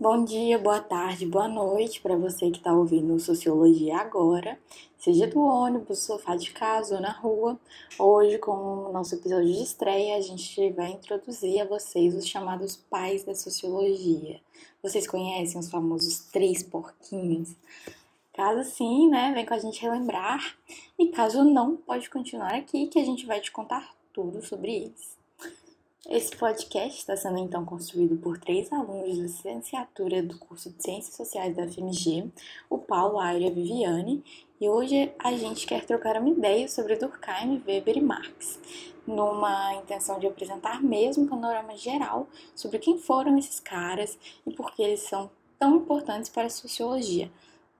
Bom dia, boa tarde, boa noite para você que está ouvindo Sociologia agora, seja do ônibus, sofá de casa ou na rua. Hoje, com o nosso episódio de estreia, a gente vai introduzir a vocês os chamados pais da Sociologia. Vocês conhecem os famosos três porquinhos? Caso sim, vem com a gente relembrar. E caso não, pode continuar aqui que a gente vai te contar tudo sobre eles. Esse podcast está sendo então construído por 3 alunos de licenciatura do curso de Ciências Sociais da FMG, o Paulo, a Áurea e a Viviane, e hoje a gente quer trocar uma ideia sobre Durkheim, Weber e Marx, numa intenção de apresentar mesmo um panorama geral sobre quem foram esses caras e por que eles são tão importantes para a sociologia,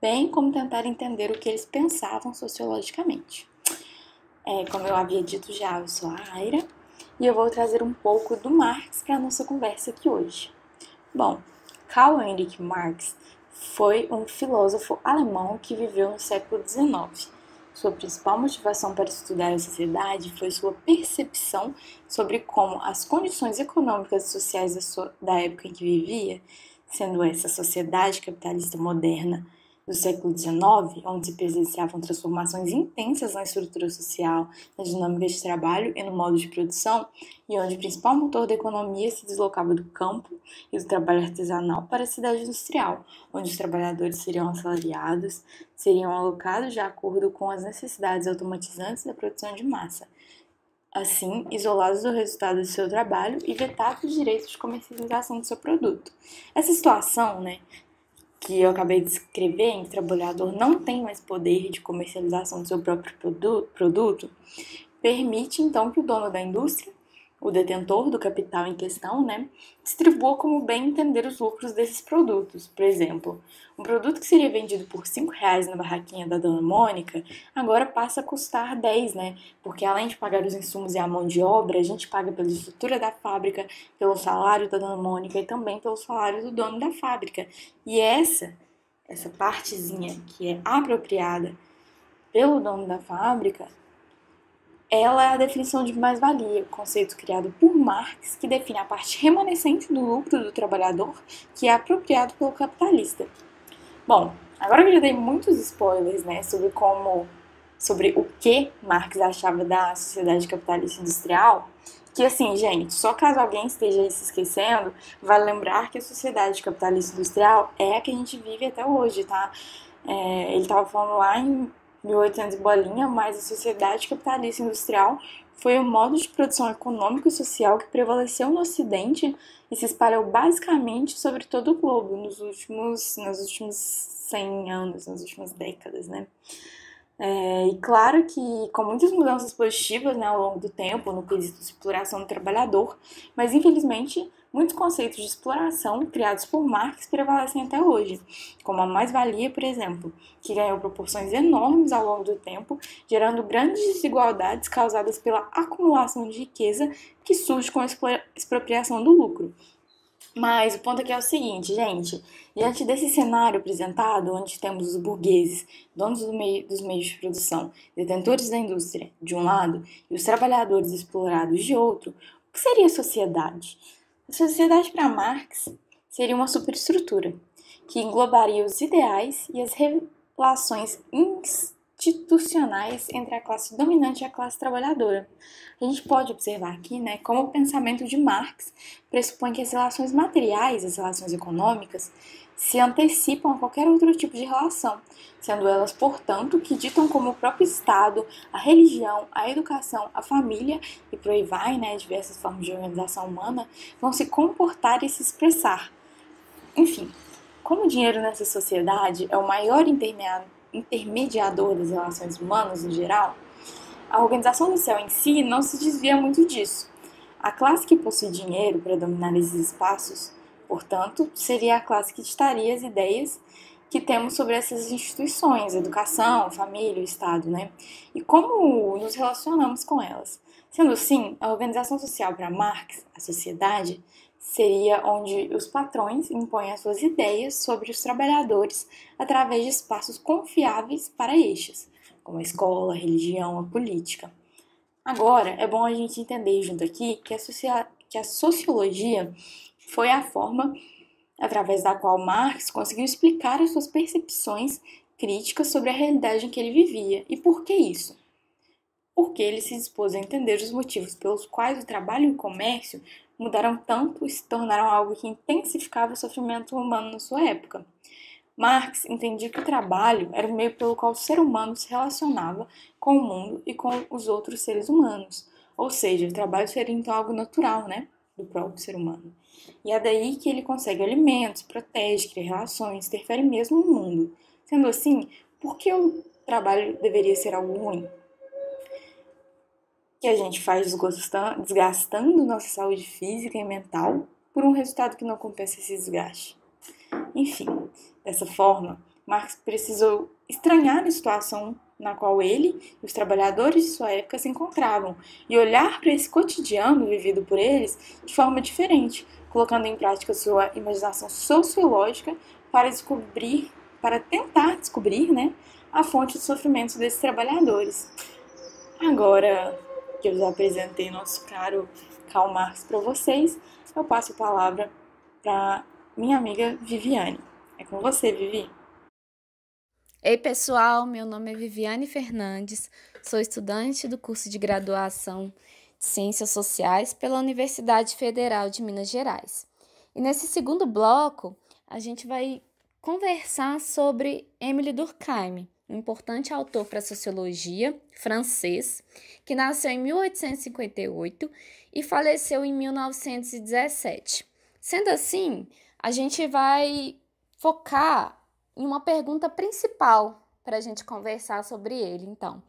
bem como tentar entender o que eles pensavam sociologicamente. Como eu havia dito já, eu sou a Aira, e eu vou trazer um pouco do Marx para a nossa conversa aqui hoje. Bom, Karl Heinrich Marx foi um filósofo alemão que viveu no século XIX. Sua principal motivação para estudar a sociedade foi sua percepção sobre como as condições econômicas e sociais da época em que vivia, sendo essa sociedade capitalista moderna do século XIX, onde se presenciavam transformações intensas na estrutura social, nas dinâmicas de trabalho e no modo de produção, e onde o principal motor da economia se deslocava do campo e do trabalho artesanal para a cidade industrial, onde os trabalhadores seriam assalariados, seriam alocados de acordo com as necessidades automatizantes da produção de massa, assim isolados do resultado do seu trabalho e vetados os direitos de comercialização do seu produto. Essa situação, que eu acabei de escrever, em que o trabalhador não tem mais poder de comercialização do seu próprio produto, permite então que o dono da indústria, o detentor do capital em questão, distribua como bem entender os lucros desses produtos. Por exemplo, um produto que seria vendido por R$5 na barraquinha da Dona Mônica, agora passa a custar 10, porque além de pagar os insumos e a mão de obra, a gente paga pela estrutura da fábrica, pelo salário da Dona Mônica e também pelo salário do dono da fábrica. E essa partezinha que é apropriada pelo dono da fábrica, ela é a definição de mais-valia, conceito criado por Marx, que define a parte remanescente do lucro do trabalhador, que é apropriado pelo capitalista. Bom, agora que eu já dei muitos spoilers, sobre o que Marx achava da sociedade capitalista industrial, que assim, gente, só caso alguém esteja se esquecendo, vale lembrar que a sociedade capitalista industrial é a que a gente vive até hoje, tá? Ele estava falando lá em 1800 bolinha, mas a sociedade capitalista industrial foi o modo de produção econômico e social que prevaleceu no Ocidente e se espalhou basicamente sobre todo o globo nos últimos 100 anos, nas últimas décadas, E claro que com muitas mudanças positivas ao longo do tempo, no quesito de exploração do trabalhador, mas infelizmente muitos conceitos de exploração criados por Marx prevalecem até hoje, como a mais-valia, por exemplo, que ganhou proporções enormes ao longo do tempo, gerando grandes desigualdades causadas pela acumulação de riqueza que surge com a expropriação do lucro. Mas o ponto aqui é o seguinte, gente, diante desse cenário apresentado, onde temos os burgueses, donos dos meios de produção, detentores da indústria, de um lado, e os trabalhadores explorados de outro, o que seria a sociedade? A sociedade para Marx seria uma superestrutura, que englobaria os ideais e as relações institucionais entre a classe dominante e a classe trabalhadora. A gente pode observar aqui como o pensamento de Marx pressupõe que as relações materiais, as relações econômicas, se antecipam a qualquer outro tipo de relação, sendo elas, portanto, que ditam como o próprio Estado, a religião, a educação, a família e por aí vai, diversas formas de organização humana, vão se comportar e se expressar. Enfim, como o dinheiro nessa sociedade é o maior intermediador das relações humanas no geral, a organização social em si não se desvia muito disso. A classe que possui dinheiro para dominar esses espaços, portanto, seria a classe que ditaria as ideias que temos sobre essas instituições, educação, família, o Estado, E como nos relacionamos com elas. Sendo assim, a organização social para Marx, a sociedade, seria onde os patrões impõem as suas ideias sobre os trabalhadores através de espaços confiáveis para estes, como a escola, a religião, a política. Agora, é bom a gente entender junto aqui que a sociologia foi a forma através da qual Marx conseguiu explicar as suas percepções críticas sobre a realidade em que ele vivia. E por que isso? Porque ele se dispôs a entender os motivos pelos quais o trabalho e o comércio mudaram tanto e se tornaram algo que intensificava o sofrimento humano na sua época. Marx entendia que o trabalho era o meio pelo qual o ser humano se relacionava com o mundo e com os outros seres humanos. Ou seja, o trabalho seria então algo natural, né, do próprio ser humano. E é daí que ele consegue alimentos, protege, cria relações, interfere mesmo no mundo. Sendo assim, por que o trabalho deveria ser algo ruim? Que a gente faz desgastando nossa saúde física e mental por um resultado que não compensa esse desgaste. Enfim, dessa forma, Marx precisou estranhar a situação na qual ele e os trabalhadores de sua época se encontravam e olhar para esse cotidiano vivido por eles de forma diferente, colocando em prática sua imaginação sociológica para tentar descobrir, né, a fonte dos sofrimentos desses trabalhadores. Agora que eu já apresentei nosso caro Karl Marx para vocês, eu passo a palavra para minha amiga Viviane. É com você, Vivi. Ei, pessoal, meu nome é Viviane Fernandes, sou estudante do curso de graduação de Ciências Sociais pela Universidade Federal de Minas Gerais. E nesse segundo bloco, a gente vai conversar sobre Émile Durkheim, um importante autor para a sociologia francês, que nasceu em 1858 e faleceu em 1917. Sendo assim, a gente vai focar em uma pergunta principal para a gente conversar sobre ele. Então,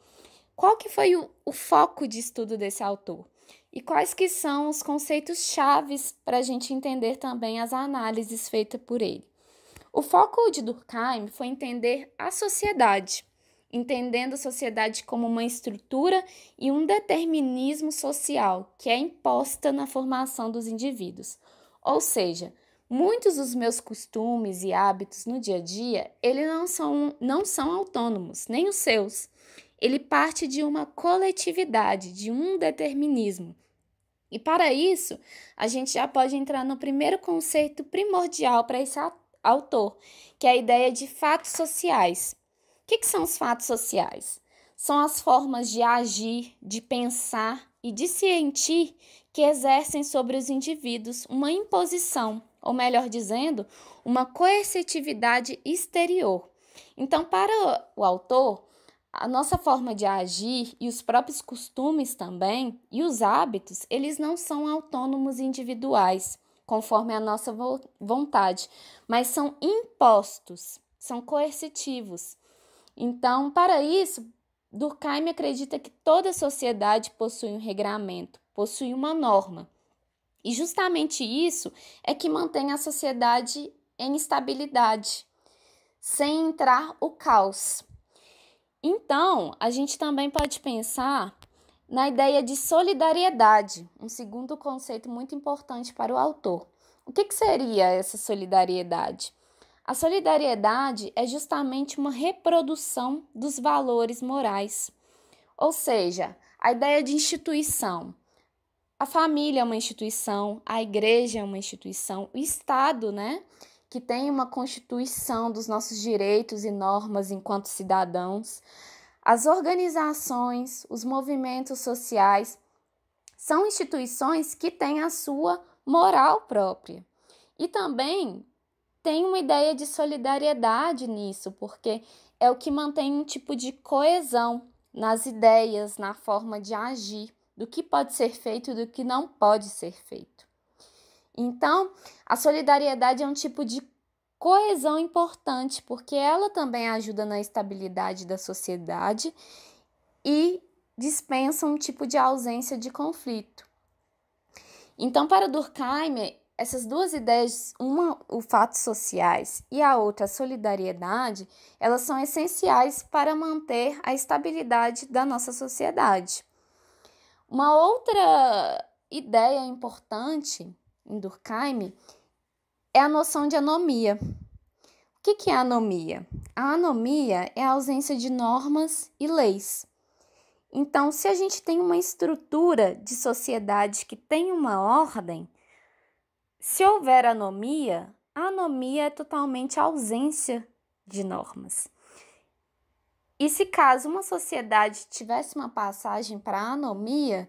qual que foi o foco de estudo desse autor? E quais que são os conceitos chaves para a gente entender também as análises feitas por ele? O foco de Durkheim foi entender a sociedade, entendendo a sociedade como uma estrutura e um determinismo social que é imposta na formação dos indivíduos. Ou seja, muitos dos meus costumes e hábitos no dia a dia, eles não são autônomos, nem os seus. Ele parte de uma coletividade, de um determinismo. E para isso, a gente já pode entrar no primeiro conceito primordial para esse autor, que é a ideia de fatos sociais. O que são os fatos sociais? São as formas de agir, de pensar e de sentir que exercem sobre os indivíduos uma imposição, ou melhor dizendo, uma coercitividade exterior. Então, para o autor, a nossa forma de agir e os próprios costumes também, e os hábitos, eles não são autônomos individuais, conforme a nossa vontade, mas são impostos, são coercitivos. Então, para isso, Durkheim acredita que toda sociedade possui um regramento, possui uma norma. E justamente isso é que mantém a sociedade em estabilidade, sem entrar o caos. Então, a gente também pode pensar na ideia de solidariedade, um segundo conceito muito importante para o autor. O que seria essa solidariedade? A solidariedade é justamente uma reprodução dos valores morais, ou seja, a ideia de instituição. A família é uma instituição, a igreja é uma instituição, o Estado, né, que tem uma constituição dos nossos direitos e normas enquanto cidadãos. As organizações, os movimentos sociais são instituições que têm a sua moral própria. E também tem uma ideia de solidariedade nisso, porque é o que mantém um tipo de coesão nas ideias, na forma de agir, do que pode ser feito e do que não pode ser feito. Então, a solidariedade é um tipo de coesão importante, porque ela também ajuda na estabilidade da sociedade e dispensa um tipo de ausência de conflito. Então, para Durkheim, essas duas ideias, uma, os fatos sociais e a outra, a solidariedade, elas são essenciais para manter a estabilidade da nossa sociedade. Uma outra ideia importante em Durkheim é a noção de anomia. O que é anomia? A anomia é a ausência de normas e leis. Então, se a gente tem uma estrutura de sociedade que tem uma ordem, se houver anomia, A anomia é totalmente a ausência de normas. E se caso uma sociedade tivesse uma passagem para a anomia,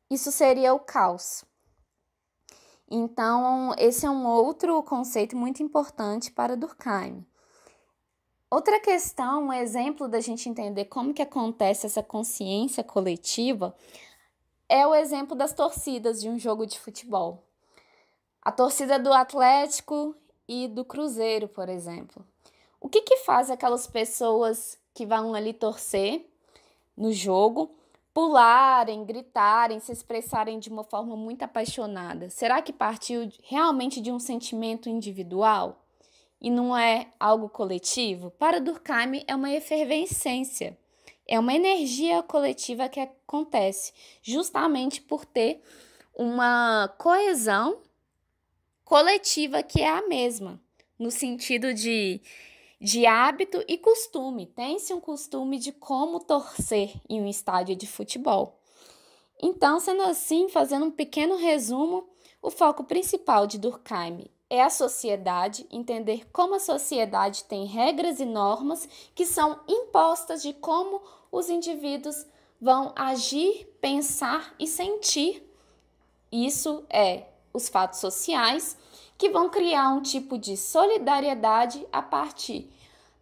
isso seria o caos. Então, esse é um outro conceito muito importante para Durkheim. Outra questão, um exemplo da gente entender como que acontece essa consciência coletiva, é o exemplo das torcidas de um jogo de futebol. A torcida do Atlético e do Cruzeiro, por exemplo. O que faz aquelas pessoas que vão ali torcer no jogo pularem, gritarem, se expressarem de uma forma muito apaixonada? Será que partiu realmente de um sentimento individual e não é algo coletivo? Para Durkheim é uma efervescência, é uma energia coletiva que acontece justamente por ter uma coesão coletiva que é a mesma, no sentido de hábito e costume. Tem-se um costume de como torcer em um estádio de futebol. Então, sendo assim, fazendo um pequeno resumo, o foco principal de Durkheim é a sociedade, entender como a sociedade tem regras e normas que são impostas de como os indivíduos vão agir, pensar e sentir. Isso é os fatos sociais, que vão criar um tipo de solidariedade a partir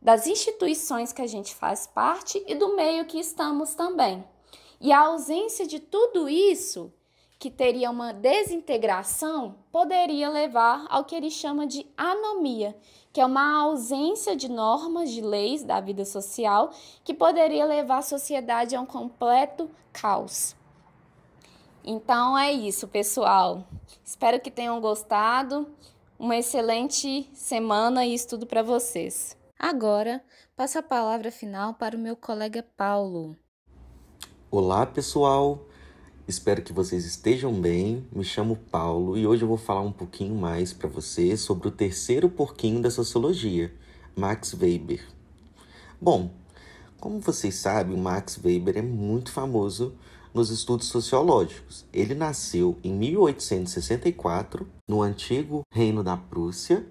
das instituições que a gente faz parte e do meio que estamos também. E a ausência de tudo isso, que teria uma desintegração, poderia levar ao que ele chama de anomia, que é uma ausência de normas, de leis da vida social, que poderia levar a sociedade a um completo caos. Então é isso, pessoal. Espero que tenham gostado. Uma excelente semana e estudo para vocês. Agora, passo a palavra final para o meu colega Paulo. Olá, pessoal. Espero que vocês estejam bem. Me chamo Paulo e hoje eu vou falar um pouquinho mais para vocês sobre o terceiro porquinho da sociologia, Max Weber. Bom, como vocês sabem, o Max Weber é muito famoso nos estudos sociológicos. Ele nasceu em 1864, no antigo Reino da Prússia,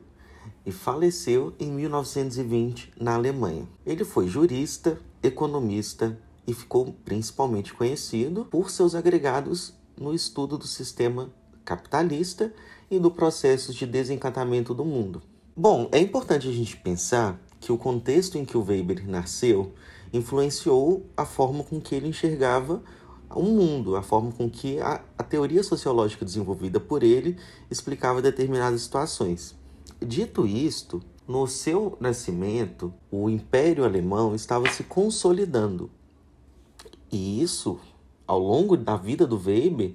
e faleceu em 1920, na Alemanha. Ele foi jurista, economista e ficou principalmente conhecido por seus agregados no estudo do sistema capitalista e do processo de desencantamento do mundo. Bom, é importante a gente pensar que o contexto em que o Weber nasceu influenciou a forma com que ele enxergava o mundo, a forma com que a teoria sociológica desenvolvida por ele explicava determinadas situações. Dito isto, no seu nascimento, o Império Alemão estava se consolidando. E isso, ao longo da vida do Weber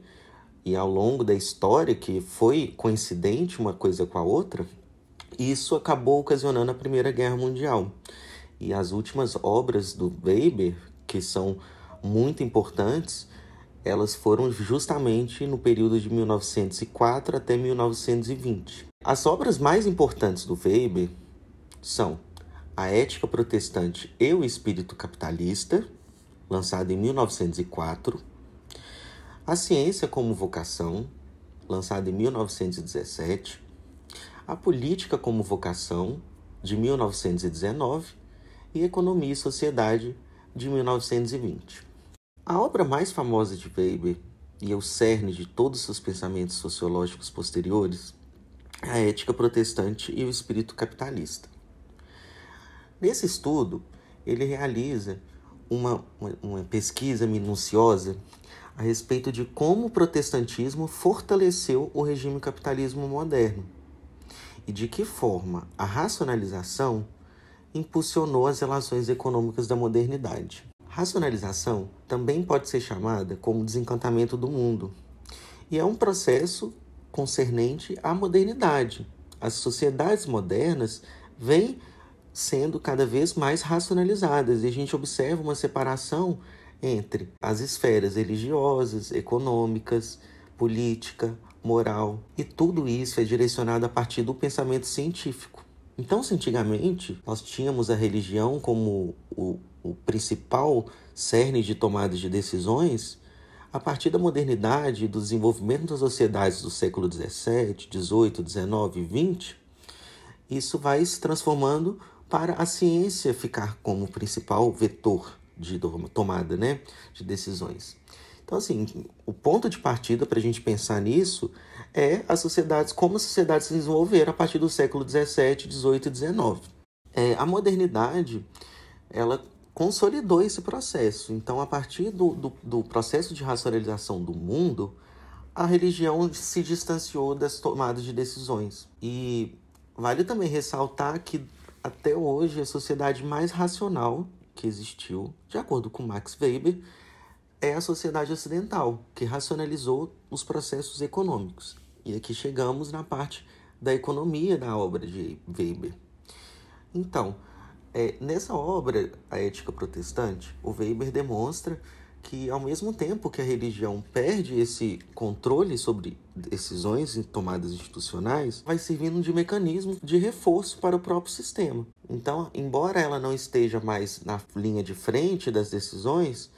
e ao longo da história, que foi coincidente uma coisa com a outra, isso acabou ocasionando a Primeira Guerra Mundial. E as últimas obras do Weber, que são muito importantes, elas foram justamente no período de 1904 até 1920. As obras mais importantes do Weber são A Ética Protestante e o Espírito Capitalista, lançado em 1904, A Ciência como Vocação, lançado em 1917, A Política como Vocação, de 1919, e Economia e Sociedade, de 1920. A obra mais famosa de Weber, e é o cerne de todos os seus pensamentos sociológicos posteriores, é A Ética Protestante e o Espírito Capitalista. Nesse estudo, ele realiza uma pesquisa minuciosa a respeito de como o protestantismo fortaleceu o regime capitalismo moderno e de que forma a racionalização impulsionou as relações econômicas da modernidade. Racionalização também pode ser chamada como desencantamento do mundo, e é um processo concernente à modernidade. As sociedades modernas vêm sendo cada vez mais racionalizadas, e a gente observa uma separação entre as esferas religiosas, econômicas, política, moral, e tudo isso é direcionado a partir do pensamento científico. Então, se antigamente nós tínhamos a religião como o principal cerne de tomada de decisões, a partir da modernidade e do desenvolvimento das sociedades do século XVII, XVIII, XIX e XX, isso vai se transformando para a ciência ficar como principal vetor de tomada, né, de decisões. Então, assim, o ponto de partida para a gente pensar nisso é as sociedades, como as sociedades se desenvolveram a partir do século XVII, XVIII e XIX. A modernidade, ela consolidou esse processo. Então, a partir do processo de racionalização do mundo, a religião se distanciou das tomadas de decisões. E vale também ressaltar que, até hoje, a sociedade mais racional que existiu, de acordo com Max Weber, é a sociedade ocidental, que racionalizou os processos econômicos. E aqui chegamos na parte da economia da obra de Weber. Então, nessa obra, A Ética Protestante, o Weber demonstra que, ao mesmo tempo que a religião perde esse controle sobre decisões e tomadas institucionais, vai servindo de mecanismo de reforço para o próprio sistema. Então, embora ela não esteja mais na linha de frente das decisões,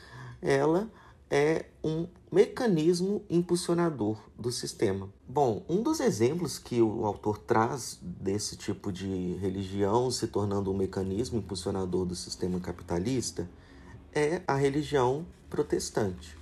ela é um mecanismo impulsionador do sistema. Bom, um dos exemplos que o autor traz desse tipo de religião se tornando um mecanismo impulsionador do sistema capitalista é a religião protestante.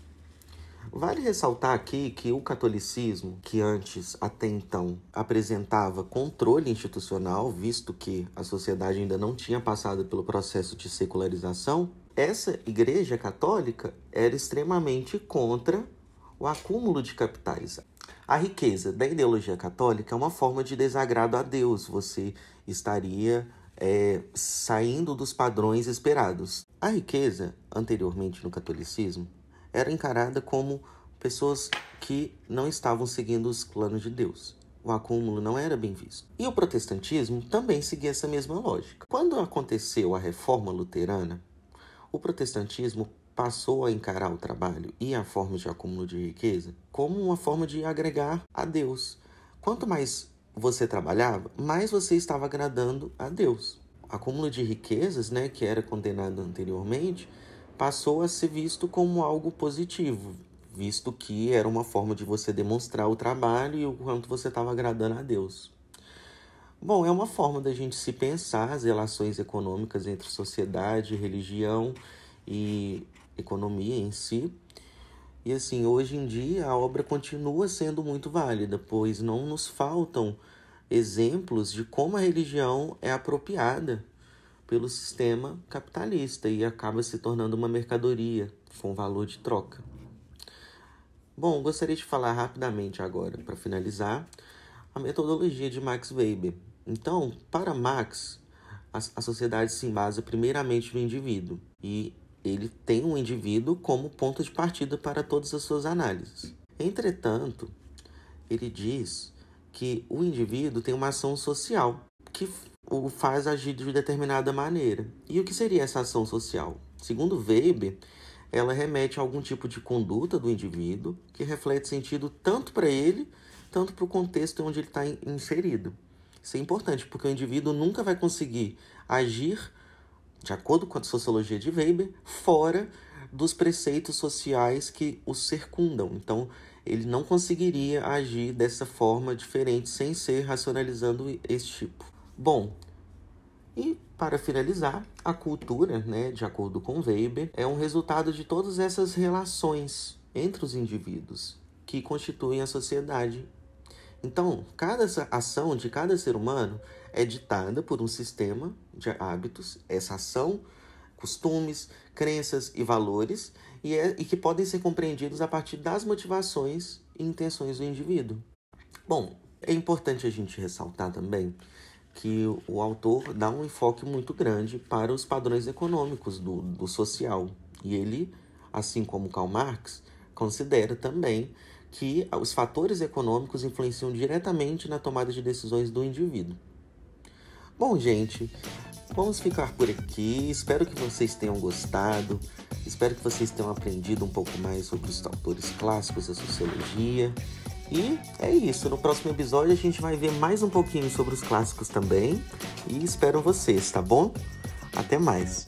Vale ressaltar aqui que o catolicismo, que antes, até então, apresentava controle institucional, visto que a sociedade ainda não tinha passado pelo processo de secularização, essa igreja católica era extremamente contra o acúmulo de capitais. A riqueza da ideologia católica é uma forma de desagrado a Deus. Você estaria saindo dos padrões esperados. A riqueza, anteriormente no catolicismo, era encarada como pessoas que não estavam seguindo os planos de Deus. O acúmulo não era bem visto. E o protestantismo também seguia essa mesma lógica. Quando aconteceu a reforma luterana, o protestantismo passou a encarar o trabalho e a forma de acúmulo de riqueza como uma forma de agregar a Deus. Quanto mais você trabalhava, mais você estava agradando a Deus. O acúmulo de riquezas, né, que era condenado anteriormente, passou a ser visto como algo positivo, visto que era uma forma de você demonstrar o trabalho e o quanto você estava agradando a Deus. Bom, é uma forma da gente se pensar as relações econômicas entre sociedade, religião e economia em si. E assim, hoje em dia a obra continua sendo muito válida, pois não nos faltam exemplos de como a religião é apropriada pelo sistema capitalista e acaba se tornando uma mercadoria com valor de troca. Bom, gostaria de falar rapidamente agora, para finalizar, a metodologia de Max Weber. Então, para Max, a sociedade se embasa primeiramente no indivíduo e ele tem um indivíduo como ponto de partida para todas as suas análises. Entretanto, ele diz que o indivíduo tem uma ação social que o faz agir de determinada maneira. E o que seria essa ação social? Segundo Weber, ela remete a algum tipo de conduta do indivíduo que reflete sentido tanto para ele, tanto para o contexto onde ele está inserido. Isso é importante, porque o indivíduo nunca vai conseguir agir, de acordo com a sociologia de Weber, fora dos preceitos sociais que o circundam. Então, ele não conseguiria agir dessa forma diferente sem ser racionalizando esse tipo. Bom, e para finalizar, a cultura, né, de acordo com Weber, é um resultado de todas essas relações entre os indivíduos que constituem a sociedade. Então, cada ação de cada ser humano é ditada por um sistema de hábitos, essa ação, costumes, crenças e valores, e que podem ser compreendidos a partir das motivações e intenções do indivíduo. Bom, é importante a gente ressaltar também que o autor dá um enfoque muito grande para os padrões econômicos do social. E ele, assim como Karl Marx, considera também que os fatores econômicos influenciam diretamente na tomada de decisões do indivíduo. Bom, gente, vamos ficar por aqui. Espero que vocês tenham gostado. Espero que vocês tenham aprendido um pouco mais sobre os autores clássicos da sociologia. E é isso. No próximo episódio a gente vai ver mais um pouquinho sobre os clássicos também. E espero vocês, tá bom? Até mais!